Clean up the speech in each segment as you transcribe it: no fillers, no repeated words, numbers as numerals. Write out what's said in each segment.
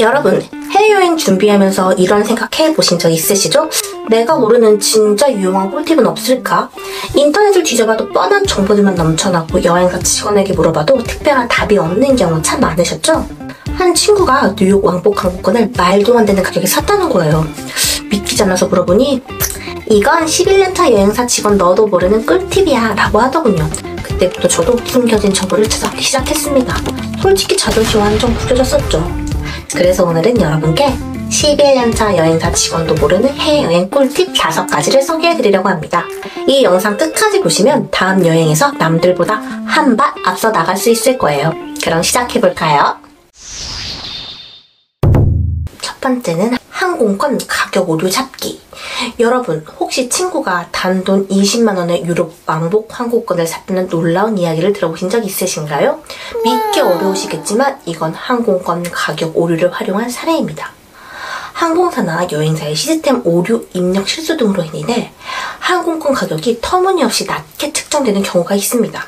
여러분, 해외여행 준비하면서 이런 생각 해보신 적 있으시죠? 내가 모르는 진짜 유용한 꿀팁은 없을까? 인터넷을 뒤져봐도 뻔한 정보들만 넘쳐나고 여행사 직원에게 물어봐도 특별한 답이 없는 경우 참 많으셨죠? 한 친구가 뉴욕 왕복 항공권을 말도 안 되는 가격에 샀다는 거예요. 믿기지 않아서 물어보니 이건 11년차 여행사 직원 너도 모르는 꿀팁이야 라고 하더군요. 그때부터 저도 숨겨진 정보를 찾아보기 시작했습니다. 솔직히 자존심 완전 구겨졌었죠. 그래서 오늘은 여러분께 11년차 여행사 직원도 모르는 해외여행 꿀팁 5가지를 소개해드리려고 합니다. 이 영상 끝까지 보시면 다음 여행에서 남들보다 한 발 앞서 나갈 수 있을 거예요. 그럼 시작해볼까요? 첫 번째는 항공권 가격 오류 잡기. 여러분, 혹시 친구가 단돈 20만원의 유럽 왕복 항공권을 샀다는 놀라운 이야기를 들어보신 적 있으신가요? 믿기 어려우시겠지만 이건 항공권 가격 오류를 활용한 사례입니다. 항공사나 여행사의 시스템 오류, 입력 실수 등으로 인해 항공권 가격이 터무니없이 낮게 측정되는 경우가 있습니다.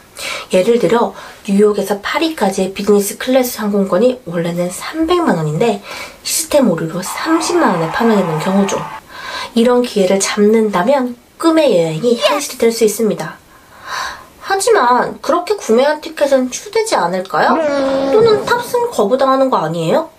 예를 들어 뉴욕에서 파리까지의 비즈니스 클래스 항공권이 원래는 300만원인데 시스템 오류로 30만원에 판매되는 경우죠. 이런 기회를 잡는다면 꿈의 여행이 현실이 될 수 있습니다. 하지만 그렇게 구매한 티켓은 취소되지 않을까요? 또는 탑승 거부당하는 거 아니에요?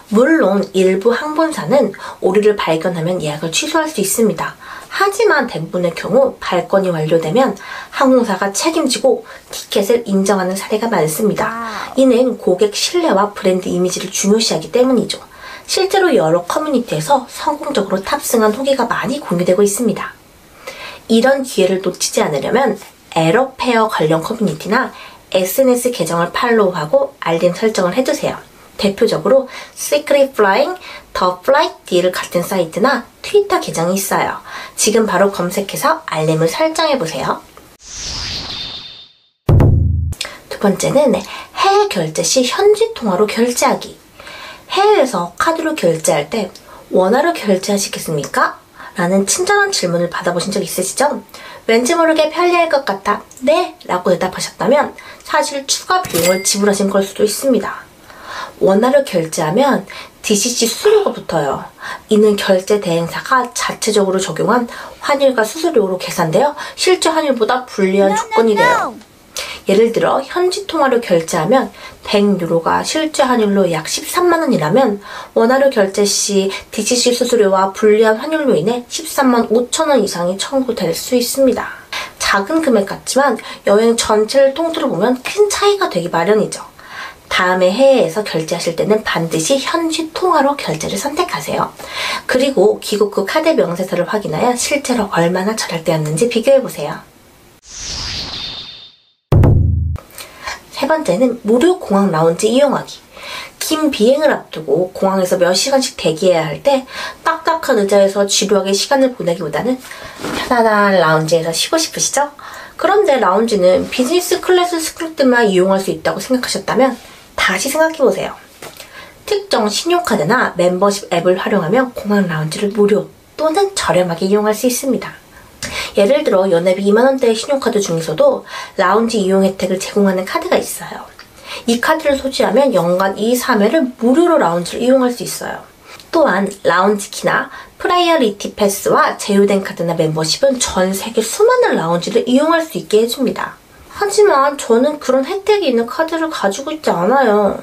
물론 일부 항공사는 오류를 발견하면 예약을 취소할 수 있습니다. 하지만 대부분의 경우 발권이 완료되면 항공사가 책임지고 티켓을 인정하는 사례가 많습니다. 이는 고객 신뢰와 브랜드 이미지를 중요시하기 때문이죠. 실제로 여러 커뮤니티에서 성공적으로 탑승한 후기가 많이 공유되고 있습니다. 이런 기회를 놓치지 않으려면 에러페어 관련 커뮤니티나 SNS 계정을 팔로우하고 알림 설정을 해두세요. 대표적으로 Secret Flying, The Flight Deal 같은 사이트나 트위터 계정이 있어요. 지금 바로 검색해서 알림을 설정해보세요. 두 번째는 해외 결제 시 현지 통화로 결제하기. 해외에서 카드로 결제할 때 원화로 결제하시겠습니까? 라는 친절한 질문을 받아보신 적 있으시죠? 왠지 모르게 편리할 것 같아 네! 라고 대답하셨다면 사실 추가 비용을 지불하신 걸 수도 있습니다. 원화로 결제하면 DCC 수수료가 붙어요. 이는 결제 대행사가 자체적으로 적용한 환율과 수수료로 계산되어 실제 환율보다 불리한 조건이 돼요. 예를 들어 현지 통화로 결제하면 100유로가 실제 환율로 약 13만원이라면 원화로 결제 시 DCC 수수료와 불리한 환율로 인해 13만 5천원 이상이 청구될 수 있습니다. 작은 금액 같지만 여행 전체를 통틀어 보면 큰 차이가 되기 마련이죠. 다음에 해외에서 결제하실 때는 반드시 현지 통화로 결제를 선택하세요. 그리고 귀국 후 카드 명세서를 확인하여 실제로 얼마나 절약되었는지 비교해보세요. 세 번째는 무료 공항 라운지 이용하기. 긴 비행을 앞두고 공항에서 몇 시간씩 대기해야 할 때 딱딱한 의자에서 지루하게 시간을 보내기보다는 편안한 라운지에서 쉬고 싶으시죠? 그런데 라운지는 비즈니스 클래스 스크립트만 이용할 수 있다고 생각하셨다면 다시 생각해보세요. 특정 신용카드나 멤버십 앱을 활용하면 공항 라운지를 무료 또는 저렴하게 이용할 수 있습니다. 예를 들어 연회비 2만원대의 신용카드 중에서도 라운지 이용 혜택을 제공하는 카드가 있어요. 이 카드를 소지하면 연간 2, 3회를 무료로 라운지를 이용할 수 있어요. 또한 라운지키나 프라이어리티 패스와 제휴된 카드나 멤버십은 전 세계 수많은 라운지를 이용할 수 있게 해줍니다. 하지만 저는 그런 혜택이 있는 카드를 가지고 있지 않아요.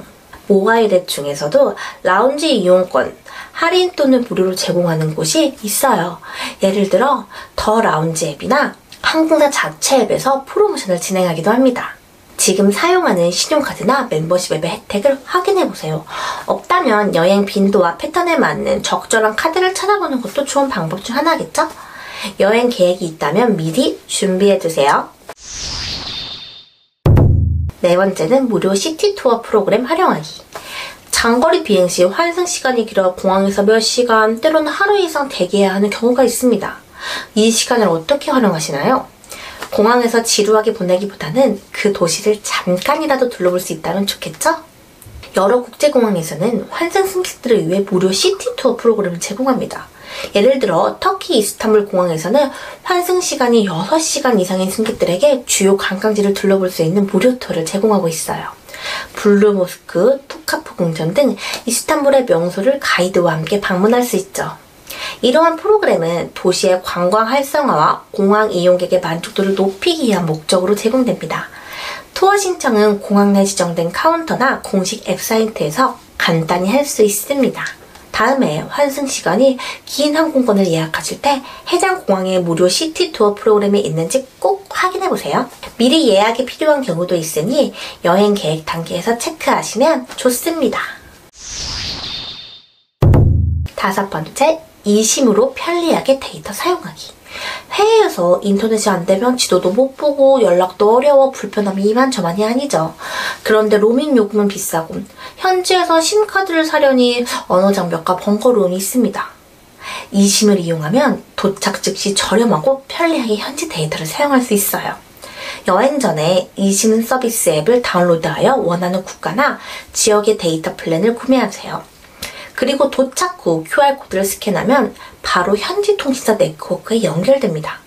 모바일 앱 중에서도 라운지 이용권, 할인 또는 무료로 제공하는 곳이 있어요. 예를 들어 더 라운지 앱이나 항공사 자체 앱에서 프로모션을 진행하기도 합니다. 지금 사용하는 신용카드나 멤버십 앱의 혜택을 확인해보세요. 없다면 여행 빈도와 패턴에 맞는 적절한 카드를 찾아보는 것도 좋은 방법 중 하나겠죠? 여행 계획이 있다면 미리 준비해두세요. 네 번째는 무료 시티 투어 프로그램 활용하기. 장거리 비행 시 환승 시간이 길어 공항에서 몇 시간, 때로는 하루 이상 대기해야 하는 경우가 있습니다. 이 시간을 어떻게 활용하시나요? 공항에서 지루하게 보내기보다는 그 도시를 잠깐이라도 둘러볼 수 있다면 좋겠죠? 여러 국제공항에서는 환승 승객들을 위해 무료 시티 투어 프로그램을 제공합니다. 예를 들어 터키 이스탄불 공항에서는 환승 시간이 6시간 이상인 승객들에게 주요 관광지를 둘러볼 수 있는 무료 투어를 제공하고 있어요. 블루모스크, 토카프 궁전 등 이스탄불의 명소를 가이드와 함께 방문할 수 있죠. 이러한 프로그램은 도시의 관광 활성화와 공항 이용객의 만족도를 높이기 위한 목적으로 제공됩니다. 투어 신청은 공항 내 지정된 카운터나 공식 앱 사이트에서 간단히 할 수 있습니다. 다음에 환승 시간이 긴 항공권을 예약하실 때 해당 공항에 무료 시티 투어 프로그램이 있는지 꼭 확인해보세요. 미리 예약이 필요한 경우도 있으니 여행 계획 단계에서 체크하시면 좋습니다. 5번째, 이심으로 편리하게 데이터 사용하기. 해외에서 인터넷이 안 되면 지도도 못 보고 연락도 어려워 불편함이 이만저만이 아니죠. 그런데 로밍 요금은 비싸고 현지에서 심카드를 사려니 언어 장벽과 번거로움이 있습니다. 이심을 이용하면 도착 즉시 저렴하고 편리하게 현지 데이터를 사용할 수 있어요. 여행 전에 이심 서비스 앱을 다운로드하여 원하는 국가나 지역의 데이터 플랜을 구매하세요. 그리고 도착 후 QR코드를 스캔하면 바로 현지 통신사 네트워크에 연결됩니다.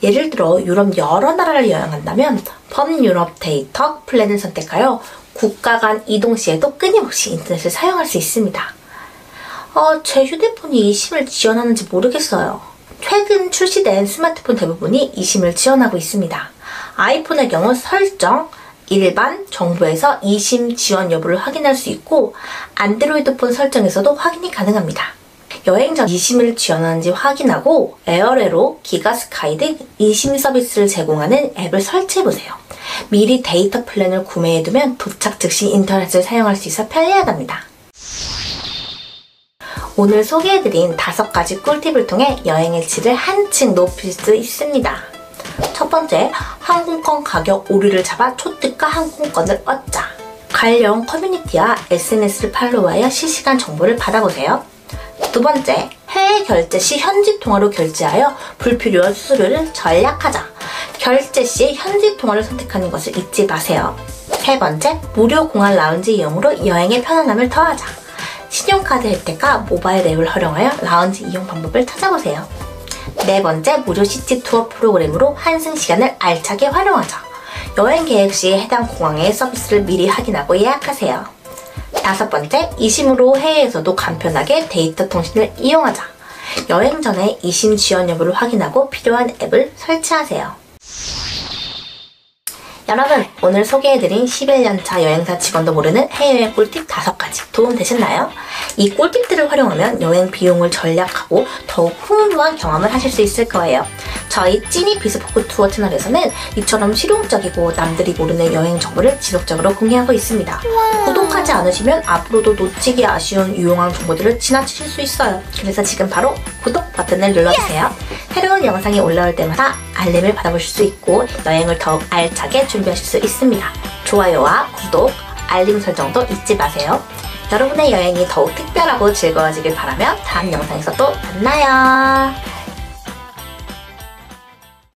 예를 들어 유럽 여러 나라를 여행한다면 범유럽 데이터 플랜을 선택하여 국가 간 이동 시에도 끊임없이 인터넷을 사용할 수 있습니다. 제 휴대폰이 이심을 지원하는지 모르겠어요. 최근 출시된 스마트폰 대부분이 이심을 지원하고 있습니다. 아이폰의 경우 설정, 일반, 정보에서 이심 지원 여부를 확인할 수 있고 안드로이드폰 설정에서도 확인이 가능합니다. 여행 전 이심을 지원하는지 확인하고 에어레로, 기가스카이 등 이심 서비스를 제공하는 앱을 설치해보세요. 미리 데이터 플랜을 구매해두면 도착 즉시 인터넷을 사용할 수 있어 편리하답니다. 오늘 소개해드린 5가지 꿀팁을 통해 여행의 질을 한층 높일 수 있습니다. 첫 번째, 항공권 가격 오류를 잡아 초특가 항공권을 얻자. 관련 커뮤니티와 SNS를 팔로우하여 실시간 정보를 받아보세요. 두 번째, 해외 결제 시 현지 통화로 결제하여 불필요한 수수료를 절약하자. 결제 시 현지 통화를 선택하는 것을 잊지 마세요. 세 번째, 무료 공항 라운지 이용으로 여행의 편안함을 더하자. 신용카드 혜택과 모바일 앱을 활용하여 라운지 이용 방법을 찾아보세요. 네 번째, 무료 시티 투어 프로그램으로 환승 시간을 알차게 활용하자. 여행 계획 시 해당 공항의 서비스를 미리 확인하고 예약하세요. 5번째, 이심으로 해외에서도 간편하게 데이터 통신을 이용하자. 여행 전에 이심 지원 여부를 확인하고 필요한 앱을 설치하세요. 여러분, 오늘 소개해드린 11년차 여행사 직원도 모르는 해외여행 꿀팁 5가지 도움되셨나요? 이 꿀팁들을 활용하면 여행 비용을 절약하고 더욱 풍부한 경험을 하실 수 있을 거예요. 저희 찐이 비스포크 투어 채널에서는 이처럼 실용적이고 남들이 모르는 여행 정보를 지속적으로 공유하고 있습니다. 구독하지 않으시면 앞으로도 놓치기 아쉬운 유용한 정보들을 지나치실 수 있어요. 그래서 지금 바로 구독 버튼을 눌러주세요. 새로운 영상이 올라올 때마다 알림을 받아보실 수 있고 여행을 더욱 알차게 준비하실 수 있습니다. 좋아요와 구독, 알림 설정도 잊지 마세요. 여러분의 여행이 더욱 특별하고 즐거워지길 바라며 다음 영상에서 또 만나요.